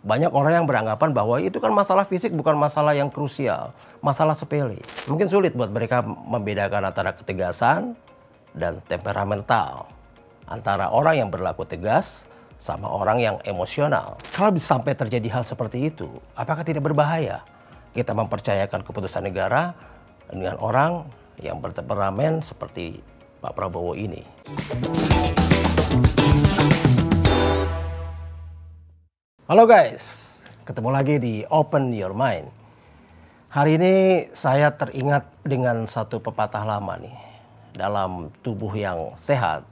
Banyak orang yang beranggapan bahwa itu kan masalah fisik, bukan masalah yang krusial, masalah sepele. Mungkin sulit buat mereka membedakan antara ketegasan dan temperamental, antara orang yang berlaku tegas sama orang yang emosional. Kalau sampai terjadi hal seperti itu, apakah tidak berbahaya kita mempercayakan keputusan negara dengan orang yang bertemperamen seperti Pak Prabowo ini? Halo guys, ketemu lagi di Open Your Mind. Hari ini saya teringat dengan satu pepatah lama nih. Dalam tubuh yang sehat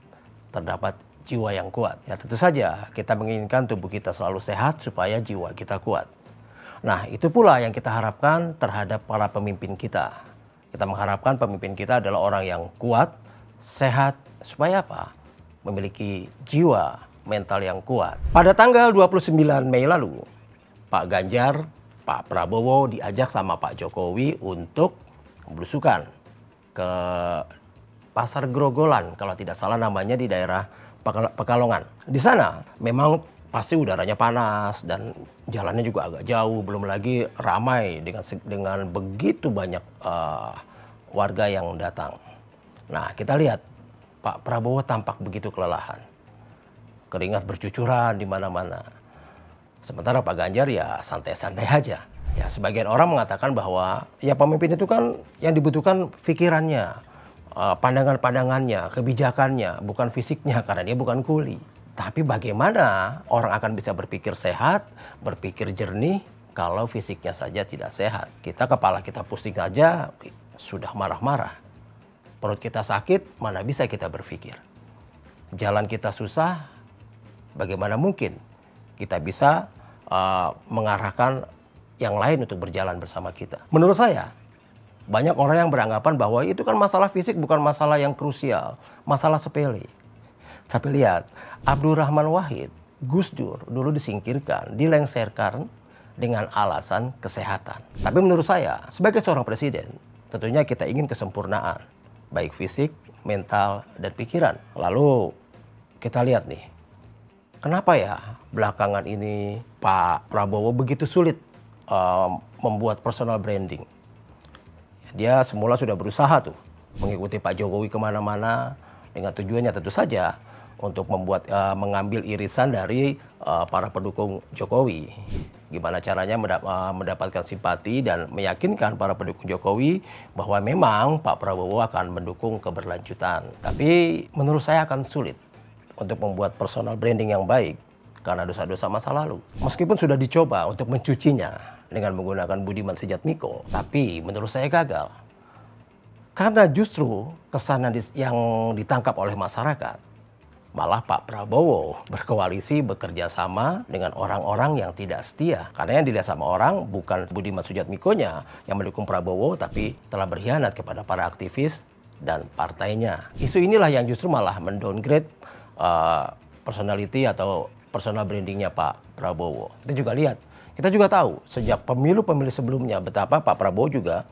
terdapat jiwa yang kuat. Ya tentu saja kita menginginkan tubuh kita selalu sehat supaya jiwa kita kuat. Nah itu pula yang kita harapkan terhadap para pemimpin kita. Kita mengharapkan pemimpin kita adalah orang yang kuat, sehat, supaya apa? Memiliki jiwa mental yang kuat. Pada tanggal 29 Mei lalu, Pak Ganjar, Pak Prabowo diajak sama Pak Jokowi untuk belusukan ke Pasar Grogolan, kalau tidak salah namanya, di daerah Pekalongan. Di sana memang pasti udaranya panas dan jalannya juga agak jauh, belum lagi ramai dengan begitu banyak warga yang datang. Nah, kita lihat Pak Prabowo tampak begitu kelelahan. Keringat bercucuran di mana-mana. Sementara Pak Ganjar ya santai-santai aja. Ya sebagian orang mengatakan bahwa ya pemimpin itu kan yang dibutuhkan pikirannya, pandangan-pandangannya, kebijakannya, bukan fisiknya karena dia bukan kuli. Tapi bagaimana orang akan bisa berpikir sehat, berpikir jernih kalau fisiknya saja tidak sehat? Kepala kita pusing aja sudah marah-marah. Perut kita sakit, mana bisa kita berpikir? Jalan kita susah, bagaimana mungkin kita bisa mengarahkan yang lain untuk berjalan bersama kita? Menurut saya, banyak orang yang beranggapan bahwa itu kan masalah fisik, bukan masalah yang krusial, masalah sepele. Tapi lihat, Abdurrahman Wahid, Gus Dur dulu disingkirkan, dilengserkan dengan alasan kesehatan. Tapi menurut saya, sebagai seorang presiden, tentunya kita ingin kesempurnaan, baik fisik, mental, dan pikiran. Lalu kita lihat nih, kenapa ya belakangan ini Pak Prabowo begitu sulit membuat personal branding? Dia semula sudah berusaha tuh mengikuti Pak Jokowi kemana-mana dengan tujuannya tentu saja untuk mengambil irisan dari para pendukung Jokowi. Gimana caranya mendapatkan simpati dan meyakinkan para pendukung Jokowi bahwa memang Pak Prabowo akan mendukung keberlanjutan. Tapi menurut saya akan sulit untuk membuat personal branding yang baik karena dosa-dosa masa lalu. Meskipun sudah dicoba untuk mencucinya dengan menggunakan Budiman Sujatmiko, tapi menurut saya gagal. Karena justru kesan yang ditangkap oleh masyarakat, malah Pak Prabowo berkoalisi bekerja sama dengan orang-orang yang tidak setia. Karena yang dilihat sama orang bukan Budiman Sujatmikonya yang mendukung Prabowo, tapi telah berkhianat kepada para aktivis dan partainya. Isu inilah yang justru malah mendowngrade personality atau personal brandingnya Pak Prabowo. Kita juga tahu sejak pemilu-pemilu sebelumnya betapa Pak Prabowo juga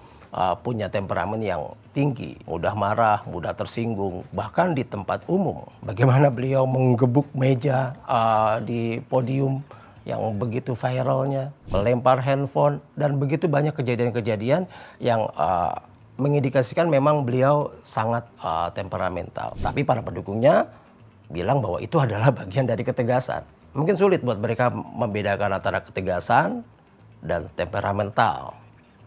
punya temperamen yang tinggi, mudah marah, mudah tersinggung, bahkan di tempat umum. Bagaimana beliau menggebuk meja di podium yang begitu viralnya, melempar handphone, dan begitu banyak kejadian-kejadian yang mengindikasikan memang beliau sangat temperamental. Tapi para pendukungnya bilang bahwa itu adalah bagian dari ketegasan. Mungkin sulit buat mereka membedakan antara ketegasan dan temperamental,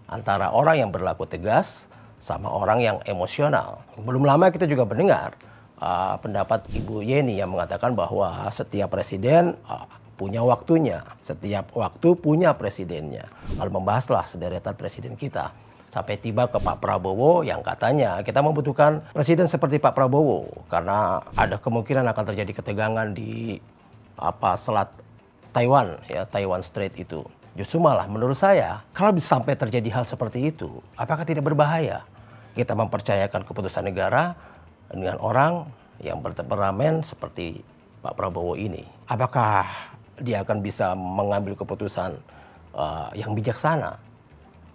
antara orang yang berlaku tegas sama orang yang emosional. Belum lama kita juga mendengar pendapat Ibu Yeni yang mengatakan bahwa setiap presiden punya waktunya, setiap waktu punya presidennya. Lalu membahaslah sederetan presiden kita, sampai tiba ke Pak Prabowo yang katanya kita membutuhkan presiden seperti Pak Prabowo karena ada kemungkinan akan terjadi ketegangan di Selat Taiwan, ya, Taiwan Strait itu. Justru malah menurut saya, kalau sampai terjadi hal seperti itu, apakah tidak berbahaya kita mempercayakan keputusan negara dengan orang yang bertemperamen seperti Pak Prabowo ini? Apakah dia akan bisa mengambil keputusan yang bijaksana?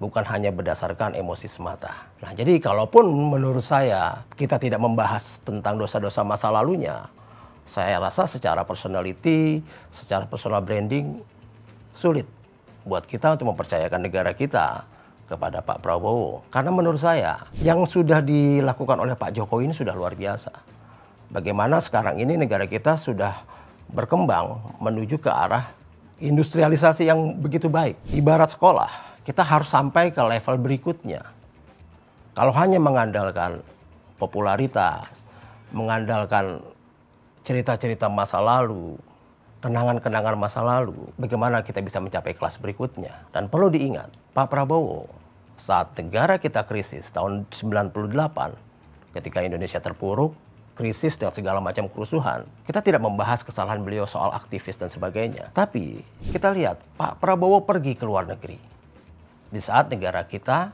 Bukan hanya berdasarkan emosi semata. Nah, jadi kalaupun menurut saya kita tidak membahas tentang dosa-dosa masa lalunya, saya rasa secara personality, secara personal branding sulit buat kita untuk mempercayakan negara kita kepada Pak Prabowo. Karena menurut saya yang sudah dilakukan oleh Pak Jokowi ini sudah luar biasa. Bagaimana sekarang ini negara kita sudah berkembang menuju ke arah industrialisasi yang begitu baik. Ibarat sekolah, kita harus sampai ke level berikutnya. Kalau hanya mengandalkan popularitas, mengandalkan cerita-cerita masa lalu, kenangan-kenangan masa lalu, bagaimana kita bisa mencapai kelas berikutnya. Dan perlu diingat, Pak Prabowo saat negara kita krisis tahun 98, ketika Indonesia terpuruk, krisis dan segala macam kerusuhan, kita tidak membahas kesalahan beliau soal aktivis dan sebagainya. Tapi kita lihat Pak Prabowo pergi ke luar negeri di saat negara kita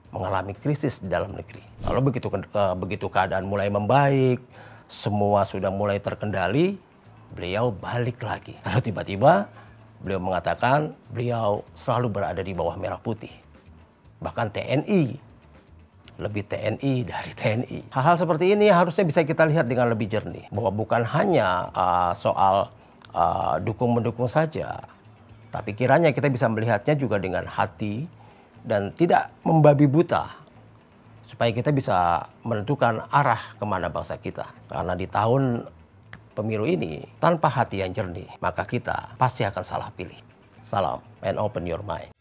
mengalami krisis di dalam negeri. Lalu begitu keadaan mulai membaik, semua sudah mulai terkendali, beliau balik lagi. Lalu tiba-tiba beliau mengatakan beliau selalu berada di bawah merah putih. Bahkan TNI, lebih TNI dari TNI. Hal-hal seperti ini harusnya bisa kita lihat dengan lebih jernih. Bahwa bukan hanya soal dukung-mendukung saja. Tapi kiranya kita bisa melihatnya juga dengan hati dan tidak membabi buta. Supaya kita bisa menentukan arah kemana bangsa kita. Karena di tahun pemilu ini, tanpa hati yang jernih, maka kita pasti akan salah pilih. Salam and open your mind.